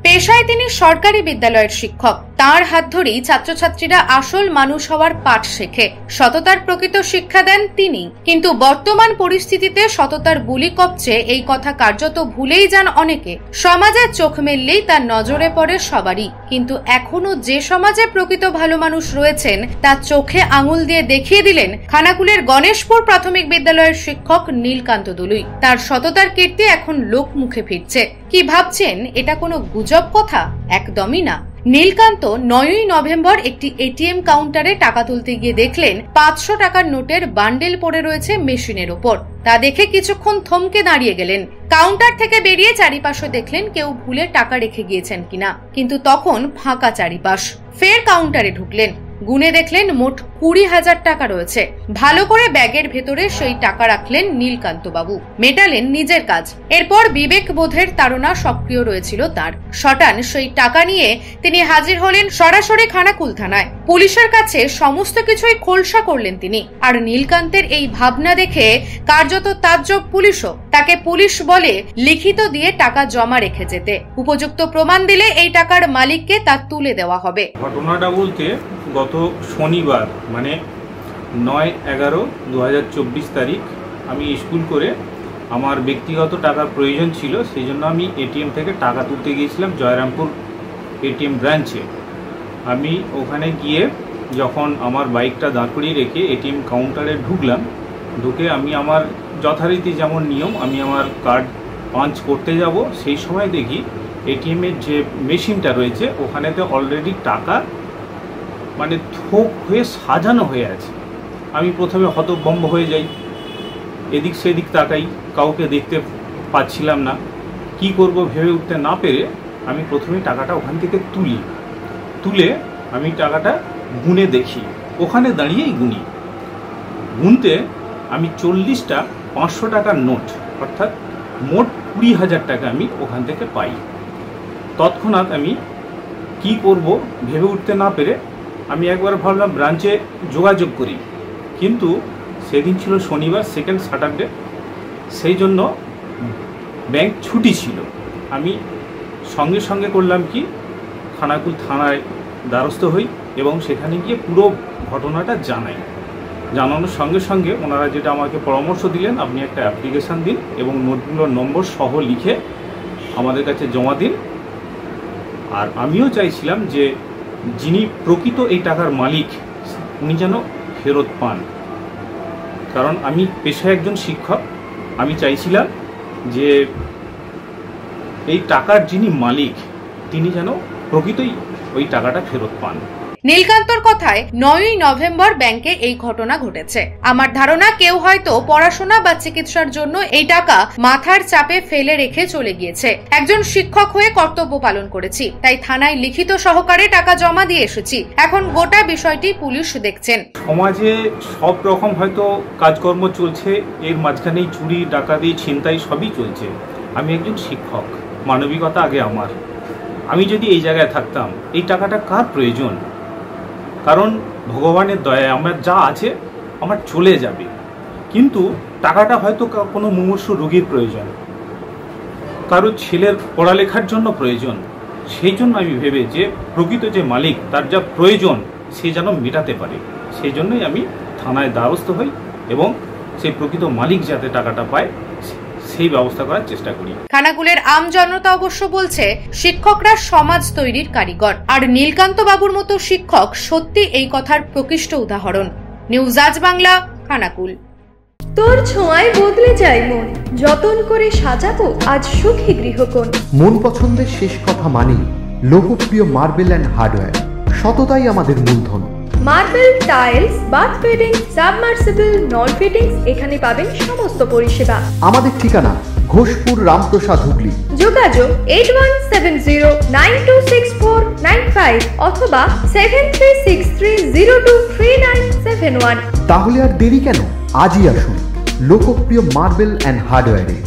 পেশায় তিনি সরকারি বিদ্যালয়ের শিক্ষক। তাঁর হাত ধরেই ছাত্রছাত্রীরা আসল মানুষ হওয়ার পাঠ শেখে। সততার প্রকৃত শিক্ষা দেন তিনি। কিন্তু বর্তমান পরিস্থিতিতে সততার বুলি কপছে এই কথা কার্যত ভুলেই যান অনেকে। সমাজে চোখ মেললেই তার নজরে পড়ে সবারই, কিন্তু এখনো যে সমাজে প্রকৃত ভালো মানুষ রয়েছেন তার চোখে আঙুল দিয়ে দেখিয়ে দিলেন খানাকুলের গণেশপুর প্রাথমিক বিদ্যালয়ের শিক্ষক নীলকান্ত দলুই। তার সততার কীর্তি এখন লোক মুখে ফিরছে। কি ভাবছেন এটা কোনো গুজব কথা? একদমই না। নীলকান্ত 9ই নভেম্বর একটি এটিএম কাউন্টারে টাকা তুলতে গিয়ে দেখলেন 500 টাকার নোটের বান্ডেল পড়ে রয়েছে মেশিনের ওপর। তা দেখে কিছুক্ষণ থমকে দাঁড়িয়ে গেলেন। কাউন্টার থেকে বেরিয়ে চারিপাশে দেখলেন কেউ ভুলে টাকা রেখে গিয়েছেন কিনা, কিন্তু তখন ফাঁকা চারিপাশ। ফের কাউন্টারে ঢুকলেন, গুনে দেখলেন মোট 20,000 টাকা রয়েছে। ভালো করে ব্যাগের ভেতরে সেই টাকা রাখলেন নীলকান্ত বাবু, মেটালেন নিজের কাজ। এরপর বিবেক বোধের তাড়না সক্রিয় রয়েছিল তার। শটান সেই টাকা নিয়ে তিনি হাজির হলেন সরাসরি খানাকুল থানায়। পুলিশের কাছে সমস্ত কিছুই খোলসা করলেন তিনি। আর নীলকান্তের এই ভাবনা দেখে কার্যত তাজ্জব পুলিশও। তাকে পুলিশ বলে লিখিত দিয়ে টাকা জমা রেখে যেতে, উপযুক্ত প্রমাণ দিলে এই টাকার মালিককে তা তুলে দেওয়া হবে। ঘটনাটা বলতে গত শনিবার মানে 9/11/2024 তারিখ আমি স্কুল করে আমার ব্যক্তিগত টাকার প্রয়োজন ছিল, সেই জন্য আমি এটিএম থেকে টাকা তুলতে গিয়েছিলাম জয়রামপুর এটিএম ব্রাঞ্চে। আমি ওখানে গিয়ে যখন আমার বাইকটা দাঁড় করিয়ে রেখে এটিএম কাউন্টারে ঢুকলাম, ঢুকে আমি আমার যথারীতি যেমন নিয়ম আমি আমার কার্ড পাঞ্চ করতে যাব, সেই সময় দেখি এটিএমের যে মেশিনটা রয়েছে ওখানেতে অলরেডি টাকা মানে থোক হয়ে সাজানো হয়ে আছে। আমি প্রথমে হতভম্ব হয়ে যাই, এদিক সেদিক তাকাই, কাউকে দেখতে পাচ্ছিলাম না। কি করব ভেবে উঠতে না পেরে আমি প্রথমে টাকাটা ওখান থেকে তুলে আমি টাকাটা গুনে দেখি, ওখানে দাঁড়িয়েই গুনতে আমি 40টা 500 টাকার নোট, অর্থাৎ মোট 20,000 টাকা আমি ওখান থেকে পাই। তৎক্ষণাৎ আমি কি করব ভেবে উঠতে না পেরে আমি একবার ভাবলাম ব্রাঞ্চে যোগাযোগ করি, কিন্তু সেদিন ছিল শনিবার, সেকেন্ড স্যাটারডে, সেই জন্য ব্যাংক ছুটি ছিল। আমি সঙ্গে সঙ্গে করলাম কি খানাকুল থানায় দ্বারস্থ হই এবং সেখানে গিয়ে পুরো ঘটনাটা জানানোর সঙ্গে সঙ্গে ওনারা যেটা আমাকে পরামর্শ দিলেন, আপনি একটা অ্যাপ্লিকেশান দিন এবং নোটগুলোর নম্বর সহ লিখে আমাদের কাছে জমা দিন। আর আমিও চাইছিলাম যে যিনি প্রকৃত এই টাকার মালিক উনি যেন ফেরত পান, কারণ আমি পেশায় একজন শিক্ষক। আমি চাইছিলাম যে এই টাকার যিনি মালিক তিনি যেন প্রকৃতই ওই টাকাটা ফেরত পান। নীলকান্তর কথায় 9ই নভেম্বর ব্যাংকে এই ঘটনা ঘটেছে। আমার ধারণা কেউ হয়তো পড়াশোনা বা চিকিৎসার জন্য এই টাকা মাথার চাপে ফেলে রেখে চলে গিয়েছে। একজন শিক্ষক হয়ে কর্তব্য পালন করেছি, তাই থানায় লিখিত সহকারে টাকা জমা দিয়ে এসেছি। এখন গোটা বিষয়টি পুলিশ দেখছেন। সমাজে সব রকম হয়তো কাজকর্ম চলছে, এর মাঝখানেই চুরি, ডাকাতি, ছিনতাই সবই চলছে। আমি একজন শিক্ষক, মানবিকতা আগে আমার। আমি যদি এই জায়গায় থাকতাম এই টাকাটা কার প্রয়োজন? কারণ ভগবানের দয়ায় আমার যা আছে আমার চলে যাবে, কিন্তু টাকাটা হয়তো কোনো মুমূর্ষু রোগীর প্রয়োজন, কারো ছেলের পড়ালেখার জন্য প্রয়োজন। সেই জন্য আমি ভেবে যে প্রকৃত যে মালিক তার যা প্রয়োজন সে যেন মেটাতে পারে, সেই জন্যই আমি থানায় দ্বারস্থ হই এবং সেই প্রকৃত মালিক যাতে টাকাটা পায় সেই ব্যবস্থা করার চেষ্টা করি। খানাকুলের আমজনতা অবশ্য বলছে শিক্ষকরা সমাজ তৈরির কারিগর, আর নীলকান্ত বাবুর মতো শিক্ষক সত্যি এই কথার প্রকৃষ্ট উদাহরণ। নিউজ আজ বাংলা, খানাকুল। তোর ছোঁয়ায় বদলে যায় মন, যতন করে সাজাবো আজ সুখী গৃহকোণ। মন পছন্দের শেষ কথা মানি লোকপ্রিয় মার্বেল অ্যান্ড হার্ডওয়্যার, সততাই আমাদের মূলধন। Marble, tiles, bath fittings, submersible, নল ফিটিংস, এখানে পাবেন সমস্ত পরিষেবা। আমাদের ঠিকানা ঘোষপুর, রামপ্রসাদ, হুগলি। যোগাযোগ 8170926495 অথবা 7363023971। তাহলে আর দেরি কেন, আজই আসুন লোকপ্রিয় মার্বেল অ্যান্ড হার্ডওয়্যারে।